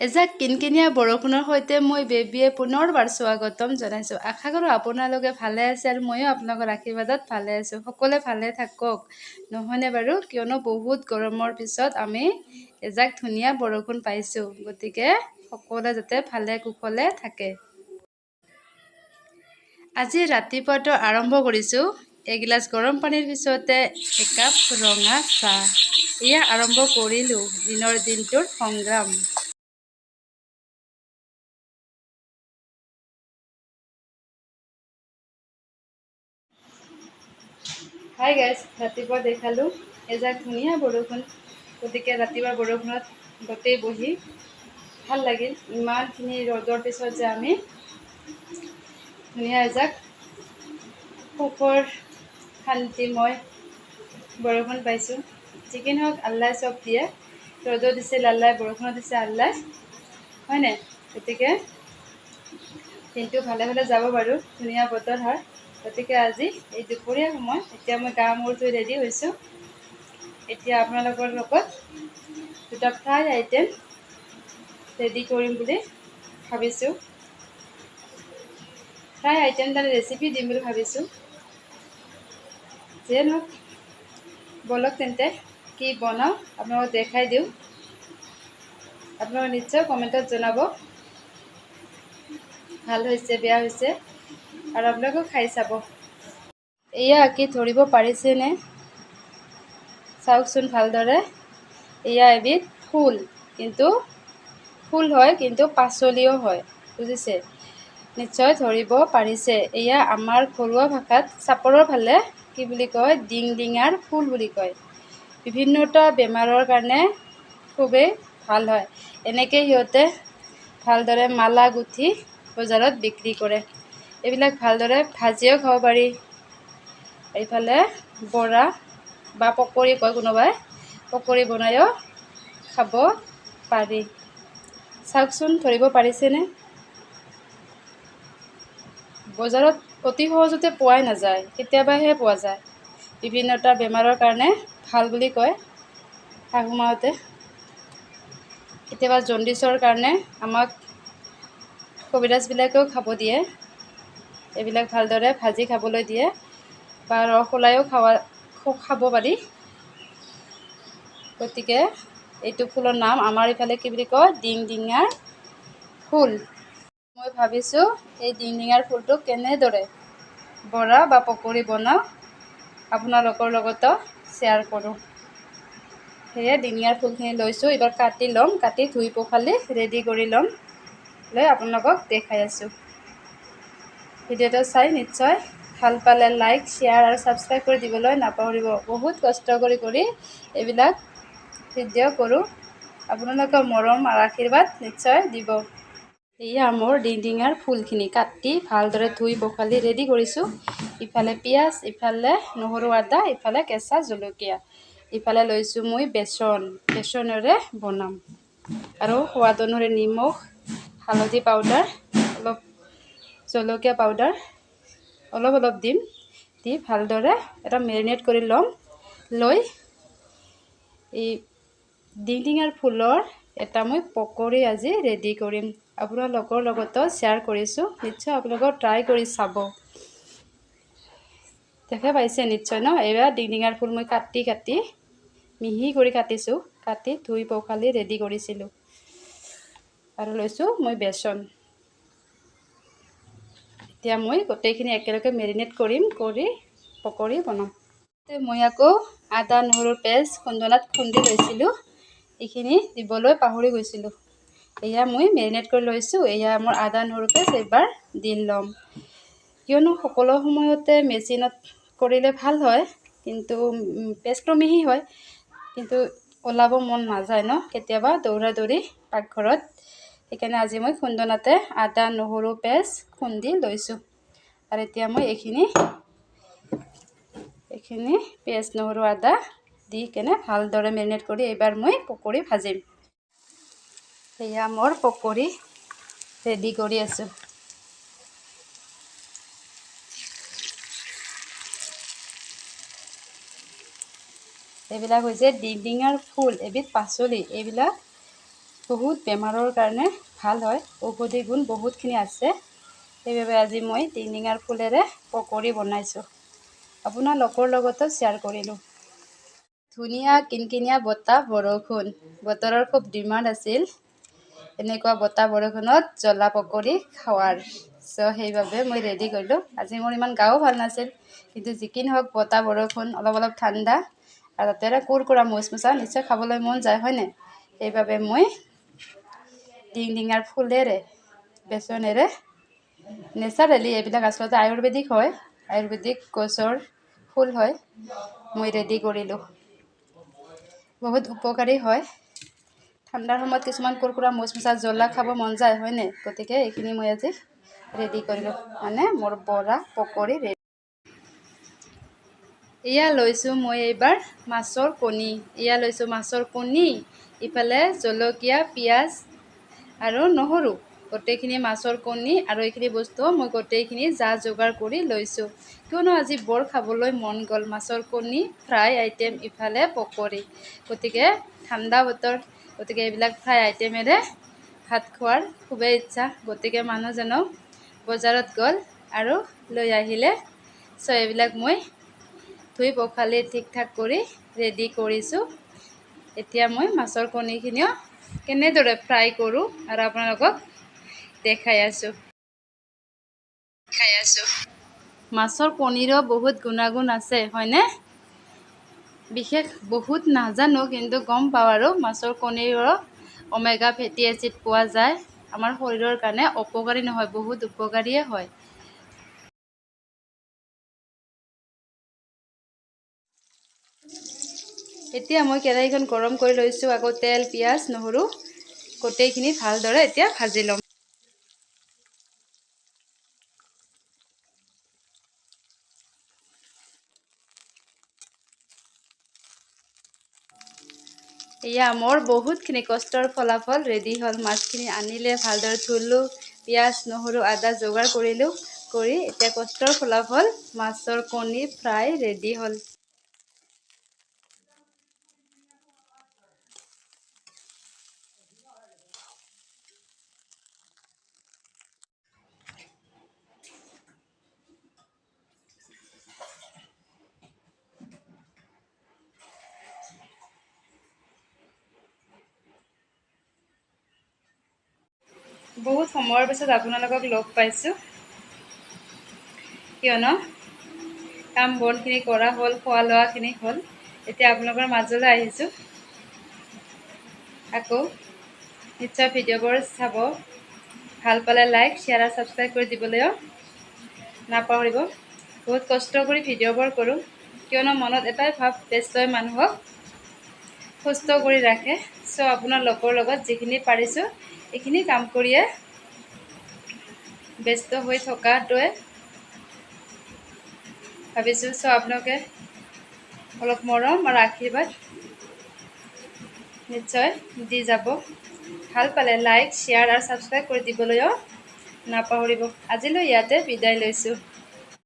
এজাক কিনকিনীয়া বৰষুণৰ সৈতে মই বেবীয়ে পুনৰবাৰ স্বাগতম জনাইছোঁ। আশা কৰোঁ আপোনালোকে ভালে আছে আৰু ময়ো আপোনালোকৰ আশীৰ্বাদত ভালে আছোঁ। সকলোৱে ভালে থাকক নহয়নে বাৰু? কিয়নো বহুত গৰমৰ পিছত আমি এজাক ধুনীয়া বৰষুণ পাইছোঁ। গতিকে সকলোৱে যাতে ভালে কুশলে থাকে। আজি ৰাতিপুৱাটো আৰম্ভ কৰিছোঁ এগিলাচ গৰম পানীৰ পিছতে একাপ ৰঙা চাহ। এয়া আৰম্ভ কৰিলোঁ দিনৰ দিনটোৰ সংগ্ৰাম। হাই গাইজ, ৰাতিপুৱা দেখালোঁ এজাক ধুনীয়া বৰষুণ। গতিকে ৰাতিপুৱা বৰষুণত গোটেই বহি ভাল লাগিল। ইমানখিনি ৰ'দৰ পিছত যে আমি ধুনীয়া এজাক সুখৰ শান্তিময় বৰষুণ পাইছোঁ। যি কি নহওক আল্লাই চব দিয়ে। ৰ'দত দিছিল আল্লাই, বৰষুণত দিছে আল্লাই, হয়নে? গতিকে দিনটো ভালে ভালে যাব বাৰু, ধুনীয়া বতৰ হয়। গতিকে আজি এই দুপৰীয়া সময় এতিয়া মই গা মূৰ ধুই ৰেডি হৈছোঁ। এতিয়া আপোনালোকৰ লগত দুটা ফ্ৰাই আইটেম ৰেডি কৰিম বুলি ভাবিছোঁ। ফ্ৰাই আইটেম তাৰ ৰেচিপি দিম বুলি ভাবিছোঁ। যিয়ে নহওক বলক তেন্তে কি বনাওঁ আপোনালোকক দেখাই দিওঁ। আপোনালোকে নিশ্চয় কমেণ্টত জনাব ভাল হৈছে বেয়া হৈছে, আৰু আপোনালোকেও খাই চাব। এয়া কি ধৰিব পাৰিছেনে? চাওকচোন ভালদৰে। এয়া এবিধ ফুল, কিন্তু ফুল হয় কিন্তু পাচলিও হয়, বুজিছে? নিশ্চয় ধৰিব পাৰিছে। এয়া আমাৰ ঘৰুৱা ভাষাত চাপৰৰ ফালে কি বুলি কয়, ডিঙাৰ ফুল বুলি কয়। বিভিন্নটা বেমাৰৰ কাৰণে খুবেই ভাল হয়। এনেকৈ সিহঁতে ভালদৰে মালা গুঠি বজাৰত বিক্ৰী কৰে। এইবিলাক ভালদৰে ভাজিও খাব পাৰি, এইফালে বৰা বা পকৰি কয় কোনোবাই, পকৰি বনাইও খাব পাৰি। চাওকচোন ধৰিব পাৰিছেনে? বজাৰত অতি সহজতে পোৱাই নাযায়, কেতিয়াবাহে পোৱা যায়। বিভিন্নটা বেমাৰৰ কাৰণে ভাল বুলি কয় শাহুমাহঁতে। কেতিয়াবা জণ্ডিছৰ কাৰণে আমাক কবিৰাজবিলাকেও খাব দিয়ে। এইবিলাক ভালদৰে ভাজি খাবলৈ দিয়ে বা ৰস ওলাইও খাব পাৰি। গতিকে এইটো ফুলৰ নাম আমাৰ ইফালে কি বুলি কয়, ডিঙাৰ ফুল। মই ভাবিছোঁ এই ডিঙাৰ ফুলটো কেনেদৰে বৰা বা পকৰি বনাওঁ আপোনালোকৰ লগতো শ্বেয়াৰ কৰোঁ। সেয়ে ডিঙাৰ ফুলখিনি লৈছোঁ, এইবাৰ কাটি ল'ম, কাটি ধুই পখালি ৰেডি কৰি ল'ম, লৈ আপোনালোকক দেখাই আছোঁ। ভিডিঅ'টো চাই নিশ্চয় ভাল পালে লাইক, শ্বেয়াৰ আৰু ছাবস্ক্ৰাইব কৰি দিবলৈ নাপাহৰিব। বহুত কষ্ট কৰি এইবিলাক ভিডিঅ' কৰোঁ, আপোনালোকৰ মৰম আৰু আশীৰ্বাদ নিশ্চয় দিব। এয়া মোৰ ডিঙাৰ ফুলখিনি কাটি ভালদৰে ধুই পখালি ৰেডি কৰিছোঁ। ইফালে পিঁয়াজ, ইফালে নহৰু আদা, ইফালে কেঁচা জলকীয়া, ইফালে লৈছোঁ মই বেচনেৰে বনাম। আৰু সোৱাদ অনুসৰি নিমখ, হালধি পাউডাৰ, অলপ জলকীয়া পাউডাৰ অলপ দিম। দি ভালদৰে এটা মেৰিনেট কৰি ল'ম। লৈ এই ডিঙাৰ ফুলৰ এটা মই পকৰি আজি ৰেডি কৰিম, আপোনালোকৰ লগতো শ্বেয়াৰ কৰিছোঁ। নিশ্চয় আপোনালোকেও ট্ৰাই কৰি চাব। দেখা পাইছে নিশ্চয় ন? এইবাৰ ডিঙাৰ ফুল মই কাটি মিহি কৰি কাটিছোঁ, কাটি ধুই পখালি ৰেডি কৰিছিলোঁ। আৰু লৈছোঁ মই বেচন। এতিয়া মই গোটেইখিনি একেলগে মেৰিনেট কৰি পকৰি বনাম। মই আকৌ আদা নহৰুৰ পেষ্ট খুন্দনাত খুন্দি লৈছিলোঁ, এইখিনি দিবলৈ পাহৰি গৈছিলোঁ। এয়া মই মেৰিনেট কৰি লৈছোঁ। এয়া মোৰ আদা নহৰু পেষ্ট এইবাৰ দি ল'ম, কিয়নো সকলো সময়তে মেচিনত কৰিলে ভাল হয়, কিন্তু পেষ্টটো মিহি হয়, কিন্তু ওলাব মন নাযায় ন কেতিয়াবা দৌৰা দৌৰি পাকঘৰত। সেইকাৰণে আজি মই খুন্দনাতে আদা নহৰু পেষ্ট খুন্দি লৈছোঁ। আৰু এতিয়া মই এইখিনি পেষ্ট নহৰু আদা দি কেনে ভালদৰে মেৰিনেট কৰি এইবাৰ মই পকৰি ভাজিম। এয়া মোৰ পকৰি ৰেডি কৰি আছোঁ। এইবিলাক হৈছে ডিঙাৰ ফুল, এবিধ পাচলি। এইবিলাক বহুত বেমাৰৰ কাৰণে ভাল হয়, ঔষধি গুণ বহুতখিনি আছে। সেইবাবে আজি মই টিংটিঙাৰ ফুলেৰে পকৰি বনাইছোঁ, আপোনালোকৰ লগতো শ্বেয়াৰ কৰিলোঁ। ধুনীয়া কিনকিনীয়া বতাহ বৰষুণ, বতৰৰ খুব ডিমাণ্ড আছিল এনেকুৱা বতাহ বৰষুণত জ্বলা পকৰি খোৱাৰ। সেইবাবে মই ৰেডি কৰিলোঁ। আজি মোৰ ইমান গাও ভাল নাছিল, কিন্তু যি কি নহওক বতাহ বৰষুণ অলপ ঠাণ্ডা আৰু তাতে কুৰকুৰা মচমচা নিশ্চয় খাবলৈ মন যায়, হয়নে? সেইবাবে মই টিংটিঙাৰ ফুলেৰে বেচনেৰে নেচাৰেলি, এইবিলাক আচলতে আয়ুৰ্বেদিক হয়, আয়ুৰ্বেদিক গছৰ ফুল হয়, মই ৰেডি কৰিলোঁ। বহুত উপকাৰী হয়। ঠাণ্ডাৰ সময়ত কিছুমান কুৰকুৰা মচমচা জ্বলা খাব মন যায়, হয়নে? গতিকে এইখিনি মই আজি ৰেডি কৰিলোঁ, মানে মোৰ বৰা পকৰি ৰেডি। এয়া লৈছোঁ মই এইবাৰ মাছৰ কণী, ইফালে জলকীয়া, পিঁয়াজ আৰু নহৰু, গোটেইখিনি মাছৰ কণী আৰু এইখিনি বস্তু মই গোটেইখিনি যা যোগাৰ কৰি লৈছোঁ, কিয়নো আজি বৰ খাবলৈ মন গ'ল। মাছৰ কণী ফ্ৰাই আইটেম, ইফালে পকৰি, গতিকে ঠাণ্ডা বতৰ, গতিকে এইবিলাক ফ্ৰাই আইটেমেৰে ভাত খোৱাৰ খুবেই ইচ্ছা। গতিকে মানুহজনক বজাৰত গ'ল আৰু লৈ আহিলে। এইবিলাক মই ধুই পখালি ঠিক ঠাক কৰি ৰেডি কৰিছোঁ। এতিয়া মই মাছৰ কণীখিনিও কেনেদৰে ফ্ৰাই কৰোঁ আৰু আপোনালোকক দেখাই আছোঁ। মাছৰ কণীৰো বহুত গুণাগুণ আছে, হয়নে? বিশেষ বহুত নাজানো, কিন্তু গম পাওঁ আৰু মাছৰ কণীৰো ওমেগা ফেটি এচিড পোৱা যায়। আমাৰ শৰীৰৰ কাৰণে অপকাৰী নহয়, বহুত উপকাৰীয়ে হয়। এতিয়া মই কেৰাহীখন গৰম কৰি লৈছোঁ। আকৌ তেল, পিঁয়াজ, নহৰু গোটেইখিনি ভালদৰে এতিয়া ভাজি ল'ম। এয়া মোৰ বহুতখিনি কষ্টৰ ফলাফল ৰেডি হ'ল। মাছখিনি আনিলে, ভালদৰে ধুলোঁ, পিঁয়াজ, নহৰু, আদা যোগাৰ কৰিলোঁ, কৰি এতিয়া কষ্টৰ ফলাফল মাছৰ কণী ফ্ৰাই ৰেডি হ'ল। বহুত সময়ৰ পিছত আপোনালোকক লগ পাইছোঁ, কিয়নো কাম বনখিনি কৰা হ'ল, খোৱা লোৱাখিনি হ'ল। এতিয়া আপোনালোকৰ মাজলৈ আহিছোঁ। আকৌ নিশ্চয় ভিডিঅ'বোৰ চাব, ভাল পালে লাইক, শ্বেয়াৰ আৰু ছাবস্ক্ৰাইব কৰি দিবলৈও নাপাহৰিব। বহুত কষ্ট কৰি ভিডিঅ'বোৰ কৰোঁ, কিয়নো মনত এটাই ভাৱ, ব্যস্তই মানুহক সুস্থ কৰি ৰাখে। আপোনালোকৰ লগত যিখিনি পাৰিছোঁ এইখিনি কাম কৰিয়ে ব্যস্ত হৈ থকাটোৱে ভাবিছোঁ। আপোনালোকে অলপ মৰম আৰু আশীৰ্বাদ নিশ্চয় দি যাব। ভাল পালে লাইক, শ্বেয়াৰ আৰু ছাবস্ক্ৰাইব কৰি দিবলৈও নাপাহৰিব। আজিলৈ ইয়াতে বিদায় লৈছোঁ।